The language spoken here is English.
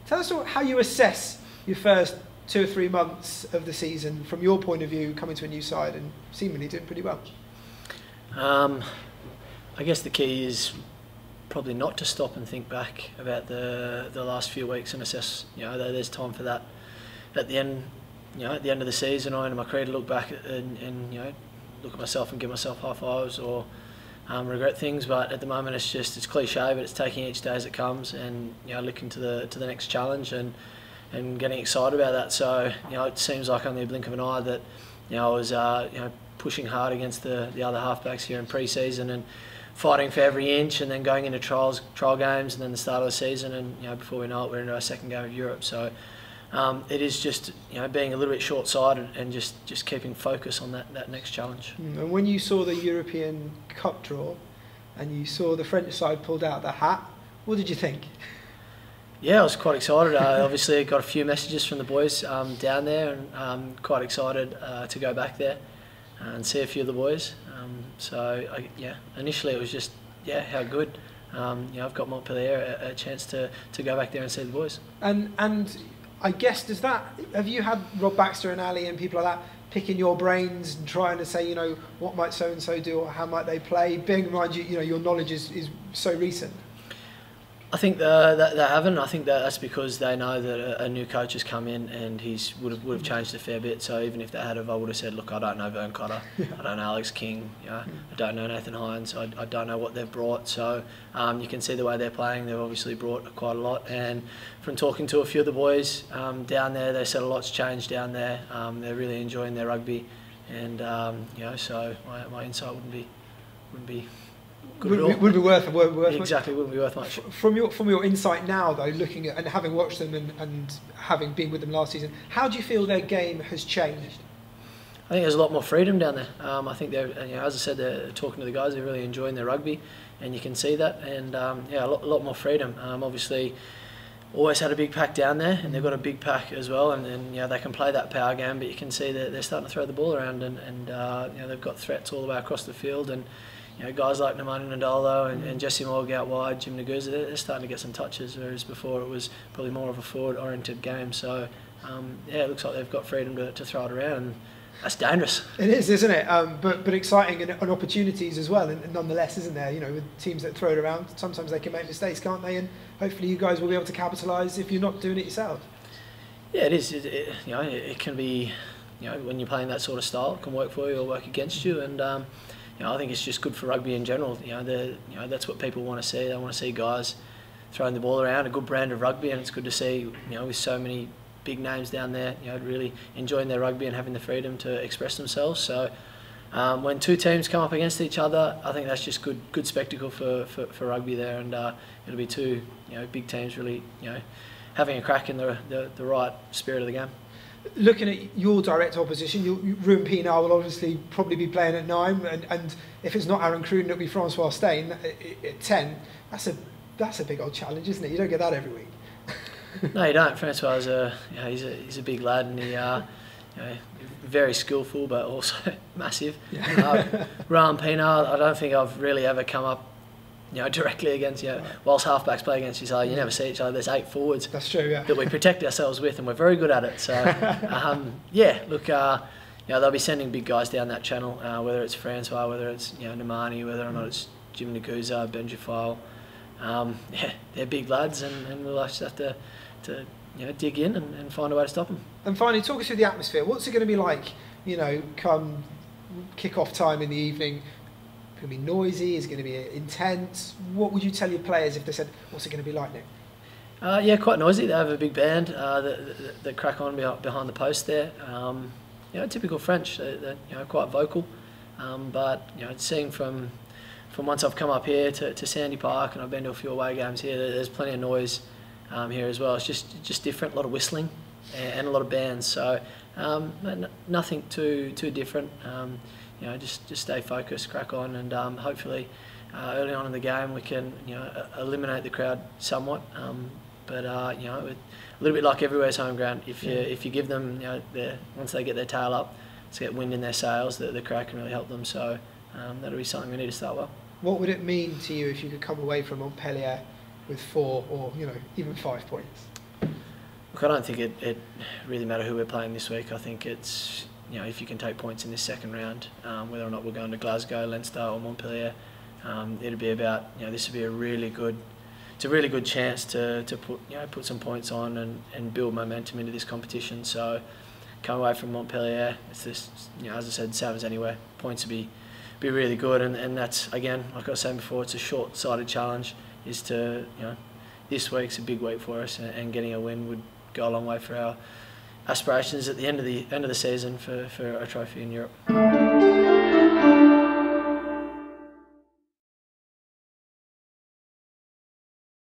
Tell us how you assess your first 2 or 3 months of the season from your point of view, coming to a new side and seemingly doing pretty well. I guess the key is probably not to stop and think back about the last few weeks and assess. There's time for that at the end. At the end of the season, or in my career, to look back and look at myself and give myself high fives or regret things. But at the moment, it's cliche, but it's taking each day as it comes and looking to the next challenge and getting excited about that. So it seems like only a blink of an eye that I was pushing hard against the other halfbacks here in pre-season and fighting for every inch, and then going into trial games, and then the start of the season, and before we know it, we're into our second game of Europe. So it is just being a little bit short-sighted and just keeping focus on that next challenge. And when you saw the European Cup draw and you saw the French side pulled out the hat, what did you think? Yeah, I was quite excited. Obviously, I got a few messages from the boys down there, and quite excited to go back there and see a few of the boys. Initially it was just how good. I've got Montpelier a chance to go back there and see the boys. And I guess have you had Rob Baxter and Ali and people like that picking your brains and trying to say what might so and so do or how might they play? Bearing in mind your knowledge is so recent. I think that they haven't. I think that's because they know that a new coach has come in and he's would have changed a fair bit. So even if they had, I would have said, look, I don't know Vern Cotter, I don't know Alex King, I don't know Nathan Hines, I don't know what they've brought. So you can see the way they're playing. They've obviously brought quite a lot. And from talking to a few of the boys down there, they said a lot's changed down there. They're really enjoying their rugby, and so my insight wouldn't be. Would be worth exactly, wouldn't be worth much. From your insight now, though, looking at and having watched them and having been with them last season, how do you feel their game has changed? I think there's a lot more freedom down there. I think they're, as I said, they're talking to the guys. They're really enjoying their rugby, and you can see that. And a lot more freedom. Obviously, always had a big pack down there, and they've got a big pack as well. And they can play that power game, but you can see that they're starting to throw the ball around, and they've got threats all the way across the field. And guys like Nemani Nadolo and Jesse Morg out wide, Jim Naguza, they're starting to get some touches, whereas before it was probably more of a forward-oriented game. So, it looks like they've got freedom to throw it around, and that's dangerous. It is, isn't it? But exciting and opportunities as well, and nonetheless, isn't there? With teams that throw it around, sometimes they can make mistakes, can't they? And hopefully you guys will be able to capitalise if you're not doing it yourself. Yeah, it is. It can be, when you're playing that sort of style, it can work for you or work against you, and I think it's just good for rugby in general. That's what people want to see. They want to see guys throwing the ball around, a good brand of rugby, and it's good to see, with so many big names down there, really enjoying their rugby and having the freedom to express themselves. So when two teams come up against each other, I think that's just good spectacle for rugby there, and it'll be two big teams really having a crack in the right spirit of the game. Looking at your direct opposition, Ruben Pienaar will obviously probably be playing at 9, and if it's not Aaron Cruden, it'll be Francois Steyn at 10. That's a big old challenge, isn't it? You don't get that every week. No, you don't. Francois is he's a big lad, and he very skillful, but also massive. Yeah. Ruben Pienaar, I don't think I've really ever come up directly against, whilst halfbacks play against each other, you never see each other. There's 8 forwards. That's true, yeah. That we protect ourselves with, and we're very good at it. So, they'll be sending big guys down that channel, whether it's Francois, whether it's Nemani, whether or not it's Jim Naguza, Benji File. They're big lads, and we'll just have to dig in and find a way to stop them. And finally, talk us through the atmosphere. What's it going to be like, come kick-off time in the evening? It's going to be noisy, it's going to be intense. What would you tell your players if they said, what's it going to be like, Nick? Quite noisy. They have a big band that crack on behind the post there. Typical French. They're quite vocal. But seeing from once I've come up here to Sandy Park, and I've been to a few away games here, there's plenty of noise here as well. It's just different. A lot of whistling and a lot of bands. So nothing too different. Just stay focused, crack on, and hopefully early on in the game we can eliminate the crowd somewhat. But a little bit like everywhere's home ground. If you give them once they get their tail up, to get wind in their sails, the crowd can really help them. So that'll be something we need to start well. What would it mean to you if you could come away from Montpelier with 4 or even 5 points? Look, I don't think it really matters who we're playing this week. I think it's, if you can take points in this second round, whether or not we're going to Glasgow, Leinster or Montpelier, it'll be about, this will be a really good chance to put some points on and build momentum into this competition. So come away from Montpelier, it's this, as I said, same as anywhere. Points will be really good, and that's, again, like I was saying before, it's a short-sighted challenge. Is to, this week's a big week for us, and getting a win would go a long way for our aspirations at the end of the season for a trophy in Europe.